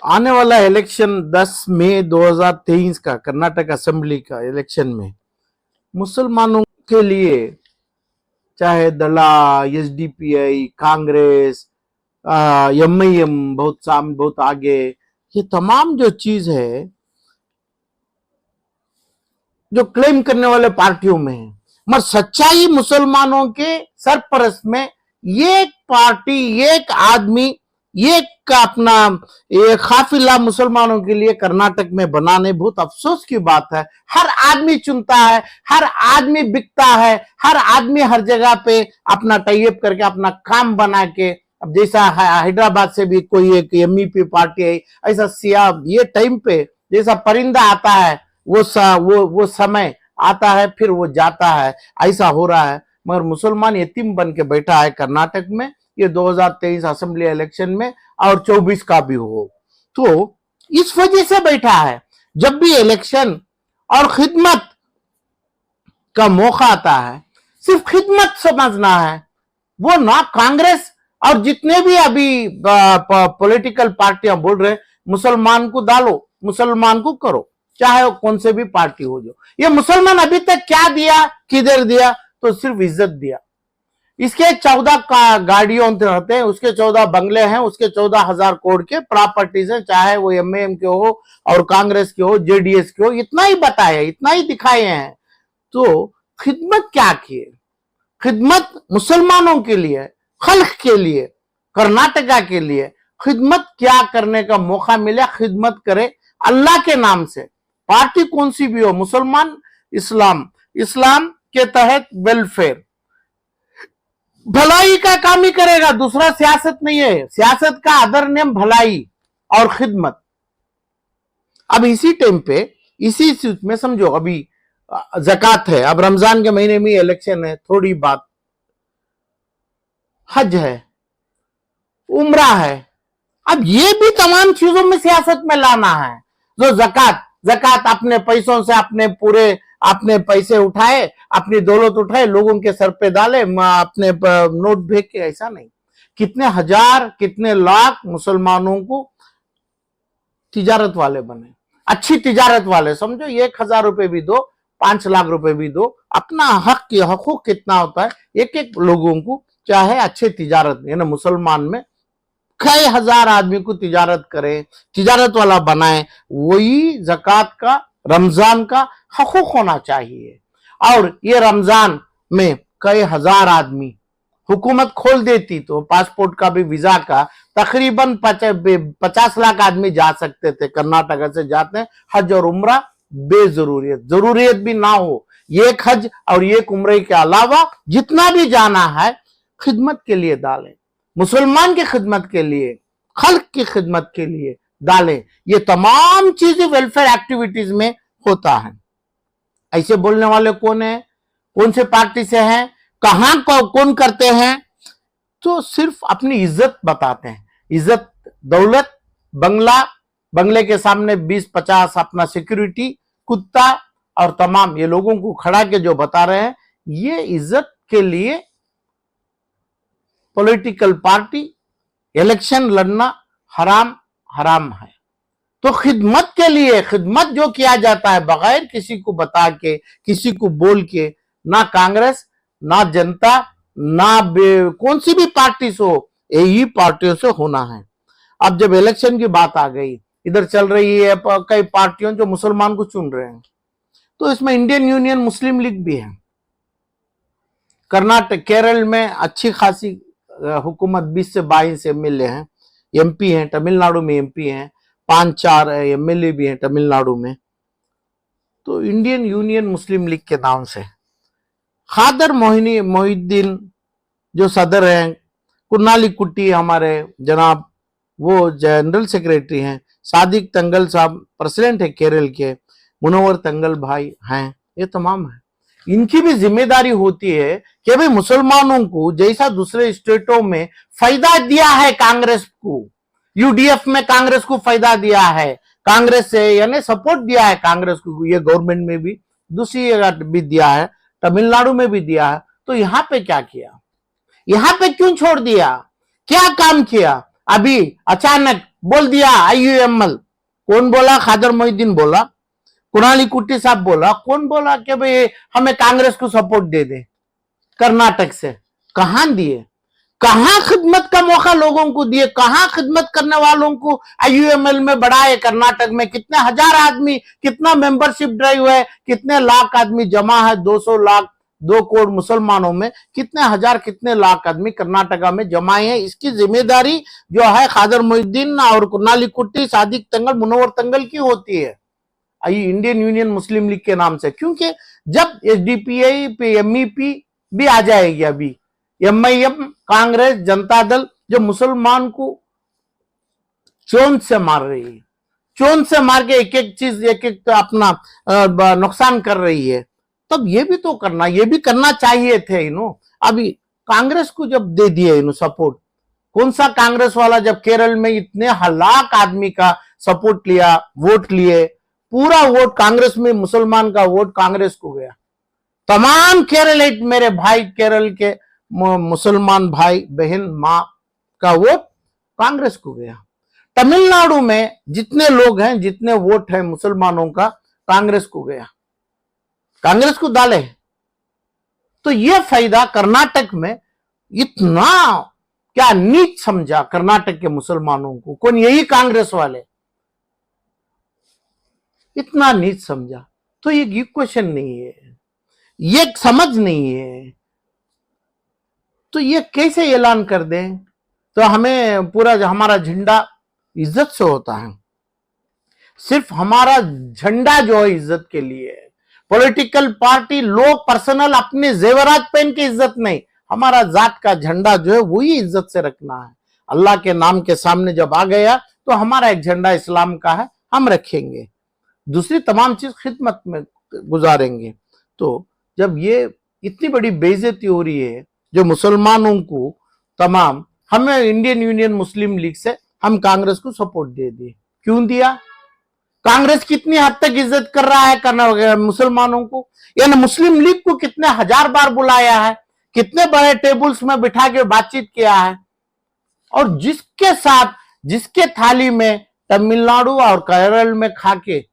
आने वाला इलेक्शन 10 मई 2023 का कर्नाटक असेंबली का इलेक्शन में मुसलमानों के लिए चाहे दला, एसडीपीआई, कांग्रेस, एमआईएम बहुत आगे, ये तमाम जो चीज है जो क्लेम करने वाले पार्टियों में है, मगर सच्चाई मुसलमानों के सरपरस्त में एक पार्टी, एक आदमी, एक का अपना ये काफिला मुसलमानों के लिए कर्नाटक में बनाने बहुत अफसोस की बात है। हर आदमी चुनता है, हर आदमी बिकता है, हर आदमी हर जगह पे अपना टाइप करके अपना काम बना के, अब जैसा हैदराबाद से भी कोई एक एमईपी पार्टी है, ऐसा सिया ये टाइम पे जैसा परिंदा आता है वो समय आता है, फिर वो जाता है, ऐसा हो रहा है। मगर मुसलमान यतीम बन के बैठा है कर्नाटक में, ये 2023 असेंबली इलेक्शन में और 24 का भी हो, तो इस वजह से बैठा है। जब भी इलेक्शन और खिदमत का मौका आता है, सिर्फ खिदमत समझना है, वो ना कांग्रेस और जितने भी अभी पॉलिटिकल पार्टियां बोल रहे मुसलमान को डालो, मुसलमान को करो, चाहे वो कौन से भी पार्टी हो। जो ये मुसलमान अभी तक क्या दिया, किधर दिया? तो सिर्फ इज्जत दिया। इसके 14 गाड़ियों रहते हैं, उसके 14 बंगले हैं, उसके 14,000 करोड़ के प्रॉपर्टीज है, चाहे वो एमएएम के हो और कांग्रेस के हो, जेडीएस के हो, इतना ही बताया, इतना ही दिखाए हैं। तो खिदमत क्या किए? खिदमत मुसलमानों के लिए, खल्क के लिए, कर्नाटका के लिए खिदमत क्या करने का मौका मिला, खिदमत करे अल्लाह के नाम से। पार्टी कौन सी भी हो, मुसलमान, इस्लाम के तहत वेलफेयर, भलाई का काम ही करेगा, दूसरा सियासत नहीं है। सियासत का अदर नेम भलाई और खिदमत। अब इसी टाइम पे, इसी सूच में समझो, अभी ज़कात है, अब रमजान के महीने में इलेक्शन है, थोड़ी बात, हज है, उम्रा है, अब ये भी तमाम चीजों में सियासत में लाना है। जो जकात अपने पैसों से अपने पैसे उठाए, अपनी दौलत उठाए, लोगों के सर पे डाले, अपने नोट भेज के, ऐसा नहीं। कितने हजार, कितने लाख मुसलमानों को तिजारत वाले बने, अच्छी तिजारत वाले, समझो 1,000 रुपए भी दो, 5 लाख रुपए भी दो, अपना हकूक कितना होता है एक एक लोगों को, चाहे अच्छे तिजारत ना मुसलमान में कई हजार आदमी को तिजारत करे, तिजारत वाला बनाए, वही जकात का, रमजान का हकूक होना चाहिए। और ये रमजान में कई हजार आदमी हुकूमत खोल देती तो पासपोर्ट का भी, वीजा का, तकरीबन 50 लाख आदमी जा सकते थे, कर्नाटक से जाते हैं हज और उम्रा बेजरूरियत, जरूरियत भी ना हो, एक हज और एक उम्रे के अलावा जितना भी जाना है खिदमत के लिए डालें, मुसलमान की खिदमत के लिए, खल्क की खिदमत के लिए डालें। ये तमाम चीजें वेलफेयर एक्टिविटीज में होता है। ऐसे बोलने वाले कौन है, कौन से पार्टी से हैं, कहां कौन करते हैं? तो सिर्फ अपनी इज्जत बताते हैं, इज्जत, दौलत, बंगले के सामने 20-50 अपना सिक्योरिटी, कुत्ता और तमाम ये लोगों को खड़ा के जो बता रहे हैं, ये इज्जत के लिए पॉलिटिकल पार्टी इलेक्शन लड़ना हराम है। तो खिदमत के लिए, खिदमत जो किया जाता है बगैर किसी को बता के, किसी को बोल के, ना कांग्रेस, ना जनता, ना कौन सी भी पार्टी से हो, यही पार्टियों से होना है। अब जब इलेक्शन की बात आ गई, इधर चल रही है कई पार्टियों जो मुसलमान को चुन रहे हैं, तो इसमें इंडियन यूनियन मुस्लिम लीग भी है। कर्नाटक, केरल में अच्छी खासी हुकूमत, 20 से 22 एमएलए हैं, एमपी हैं, तमिलनाडु में एमपी हैं, 5-4 एमएलए भी हैं तमिलनाडु में। तो इंडियन यूनियन मुस्लिम लीग के नाम से खादर मोहिद्दीन जो सदर हैं, कुन्नाली कुट्टी हमारे जनाब वो जनरल सेक्रेटरी हैं, सादिक तंगल साहब प्रेसिडेंट है केरल के, मुनव्वर तंगल भाई हैं, ये तमाम है। इनकी भी जिम्मेदारी होती है कि भाई मुसलमानों को जैसा दूसरे स्टेटों में फायदा दिया है कांग्रेस को, यूडीएफ में कांग्रेस को फायदा दिया है, कांग्रेस से यानी सपोर्ट दिया है कांग्रेस को, ये गवर्नमेंट में भी, दूसरी जगह भी दिया है, तमिलनाडु में भी दिया है, तो यहां पे क्या किया, यहां पे क्यों छोड़ दिया, क्या काम किया? अभी अचानक बोल दिया IUML। कौन बोला? खादर मोइनुद्दीन बोला, कुणाली कुट्टी साहब बोला, कौन बोला कि भाई हमें कांग्रेस को सपोर्ट दे दे कर्नाटक से? कहां दिए? कहां खिदमत का मौका लोगों को दिए? कहां खिदमत करने वालों को IUML में बढ़ाए? कर्नाटक में कितने हजार आदमी, कितना मेंबरशिप ड्राइव है, कितने लाख आदमी जमा है? 200 लाख, 2 करोड़ मुसलमानों में कितने हजार, कितने लाख आदमी कर्नाटका में जमाए हैं। इसकी जिम्मेदारी जो है खादर मोइनुद्दीन और कुणाली कुट्टी, सादिक तंगल, मुनव्वर तंगल की होती है इंडियन यूनियन मुस्लिम लीग के नाम से। क्योंकि जब SDPI पे MEP भी आ जाएगी, अभी MIM, कांग्रेस, जनता दल जो मुसलमान को चोंच से मार रही है, चोंच से मार के एक एक चीज, एक एक तो अपना नुकसान कर रही है, तब ये भी तो करना, ये भी करना चाहिए थे अभी कांग्रेस को जब दे दिए सपोर्ट। कौन सा कांग्रेस वाला जब केरल में इतने लाख आदमी का सपोर्ट लिया, वोट लिए, पूरा वोट कांग्रेस में, मुसलमान का वोट कांग्रेस को गया। तमाम केरलिट मेरे भाई, केरल के मुसलमान भाई बहन मां का वोट कांग्रेस को गया। तमिलनाडु में जितने लोग हैं, जितने वोट हैं मुसलमानों का, कांग्रेस को गया, कांग्रेस को डाले। तो यह फायदा कर्नाटक में इतना क्या नीच समझा कर्नाटक के मुसलमानों को? कौन? यही कांग्रेस वाले इतना नीच समझा। तो ये इक्वेशन नहीं है, ये समझ नहीं है। तो ये कैसे ऐलान कर दें? तो हमें पूरा हमारा झंडा इज्जत से होता है, सिर्फ हमारा झंडा जो है इज्जत के लिए है। पॉलिटिकल पार्टी, लोग पर्सनल अपने जेवरात पहन के इज्जत नहीं, हमारा जात का झंडा जो है वही इज्जत से रखना है। अल्लाह के नाम के सामने जब आ गया तो हमारा एक झंडा इस्लाम का है, हम रखेंगे, दूसरी तमाम चीज खिदमत में गुजारेंगे। तो जब ये इतनी बड़ी बेइज्जती हो रही है जो मुसलमानों को, तमाम, हमें इंडियन यूनियन मुस्लिम लीग से हम कांग्रेस को सपोर्ट दे दिए। क्यों दिया? कांग्रेस कितनी हद तक इज्जत कर रहा है मुसलमानों को, यानी मुस्लिम लीग को कितने हजार बार बुलाया है, कितने बड़े टेबल्स में बिठा के बातचीत किया है, और जिसके साथ, जिसके थाली में तमिलनाडु और केरल में खाके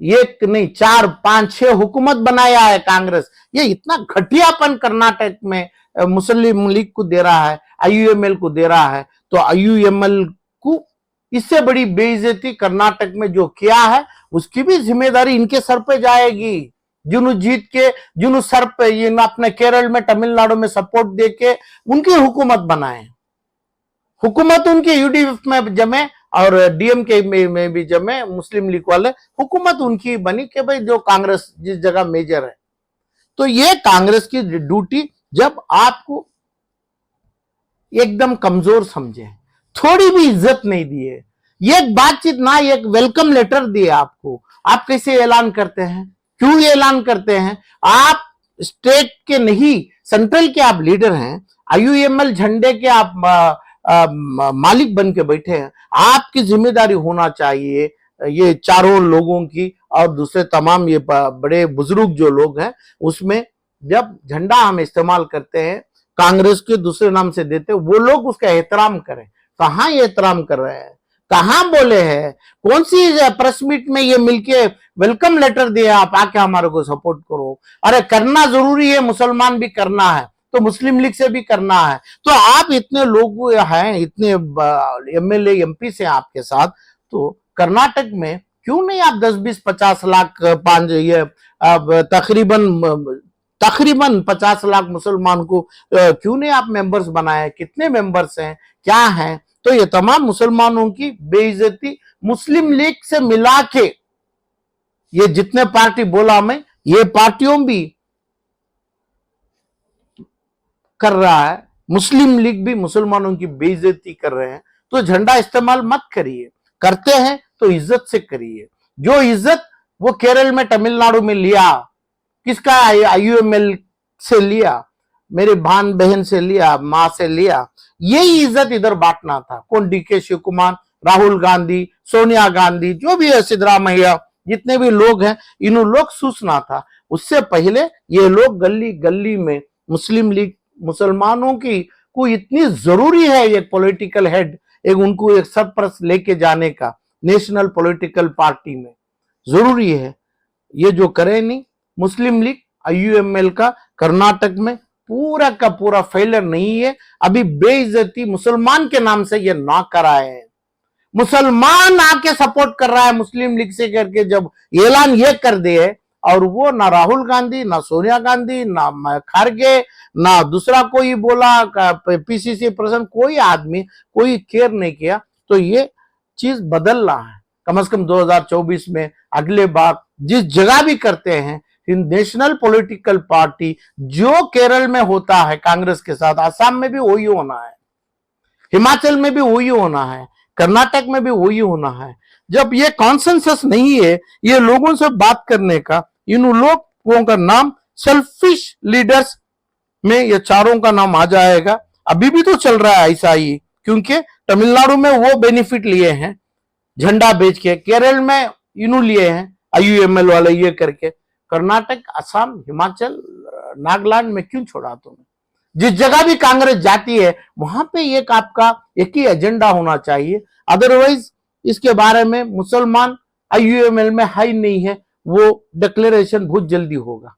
एक नहीं 4, 5, 6 हुकूमत बनाया है कांग्रेस। ये इतना घटियापन कर्नाटक में मुस्लिम लीग को दे रहा है, IUML को दे रहा है। तो IUML को इससे बड़ी बेइज्जती कर्नाटक में जो किया है उसकी भी जिम्मेदारी इनके सर पे जाएगी। जिन्हों जीत के, जिन्हों सर पे ये अपने केरल में, तमिलनाडु में सपोर्ट देके उनकी हुकूमत बनाए, हुकूमत उनकी UDF में जमे और DMK में भी जमे, मुस्लिम लीग वाले, हुकूमत उनकी बनी कि भाई जो कांग्रेस जिस जगह मेजर है। तो ये कांग्रेस की ड्यूटी, जब आपको एकदम कमजोर समझे, थोड़ी भी इज्जत नहीं दिए, एक बातचीत ना, एक वेलकम लेटर दिए आपको, आप कैसे ऐलान करते हैं? क्यों ऐलान करते हैं? आप स्टेट के नहीं, सेंट्रल के आप लीडर हैं, IUML झंडे के आप मालिक बन के बैठे हैं। आपकी जिम्मेदारी होना चाहिए ये चारों लोगों की और दूसरे तमाम ये बड़े बुजुर्ग जो लोग हैं, उसमें जब झंडा हम इस्तेमाल करते हैं, कांग्रेस के दूसरे नाम से देते, वो लोग उसका एहतराम करें। कहां ये एहतराम कर रहे हैं? कहां बोले हैं? कौन सी प्रेस मीट में ये मिलके वेलकम लेटर दिया, आप आके हमारे को सपोर्ट करो? अरे करना जरूरी है, मुसलमान भी करना है तो मुस्लिम लीग से भी करना है। तो आप इतने लोग हैं, इतने MLA MP से आपके साथ, तो कर्नाटक में क्यों नहीं आप 10, 20, 50 लाख, तकरीबन 50 लाख मुसलमान को क्यों नहीं आप मेंबर्स बनाए? कितने मेंबर्स हैं, क्या हैं? तो ये तमाम मुसलमानों की बेइज्जती मुस्लिम लीग से मिला के, ये जितने पार्टी बोला मैं, ये पार्टियों भी कर रहा है, मुस्लिम लीग भी मुसलमानों की बेइज्जती कर रहे हैं। तो झंडा इस्तेमाल मत करिए, करते हैं तो इज्जत से करिए। जो इज्जत वो केरल में, तमिलनाडु में लिया, किसका? IUML से लिया, मेरे भान बहन से लिया, मां से लिया, यही इज्जत इधर बांटना था। कौन? DK शिव कुमार, राहुल गांधी, सोनिया गांधी, जो भी है, सिद्धरामैया, जितने भी लोग हैं, इन्हों लोग सूचना था। उससे पहले ये लोग गली गली में मुस्लिम लीग, मुसलमानों की को इतनी जरूरी है एक पॉलिटिकल हेड, एक उनको एक सरपरस्त लेके जाने का नेशनल पॉलिटिकल पार्टी में जरूरी है। ये जो करे नहीं, मुस्लिम लीग IUML का कर्नाटक में पूरा का पूरा फेलियर नहीं है। अभी बेइज्जती मुसलमान के नाम से ये ना कराए हैं। मुसलमान आके सपोर्ट कर रहा है मुस्लिम लीग से करके जब ऐलान ये कर दिए, और वो ना राहुल गांधी, ना सोनिया गांधी, ना खारगे, ना दूसरा कोई बोला, PCC प्रेसिडेंट, कोई आदमी कोई केयर नहीं किया। तो ये चीज बदल रहा है। कम से कम 2024 में अगले बार जिस जगह भी करते हैं, नेशनल पॉलिटिकल पार्टी जो केरल में होता है कांग्रेस के साथ, आसाम में भी वही होना है, हिमाचल में भी वही होना है, कर्नाटक में भी वही होना है। जब ये कॉन्सेंसस नहीं है ये लोगों से बात करने का, इन लोगों का नाम सेल्फिश लीडर्स में ये चारों का नाम आ जाएगा। अभी भी तो चल रहा है ऐसा ही, क्योंकि तमिलनाडु में वो बेनिफिट लिए हैं झंडा बेच के, केरल में इन्हों लिए हैं IUML वाले ये करके, कर्नाटक, असम, हिमाचल, नागालैंड में क्यों छोड़ा तुमने? जिस जगह भी कांग्रेस जाती है वहां पे एक आपका एक ही एजेंडा होना चाहिए। अदरवाइज इसके बारे में मुसलमान IUML में हाई नहीं है, वो डिक्लेरेशन बहुत जल्दी होगा।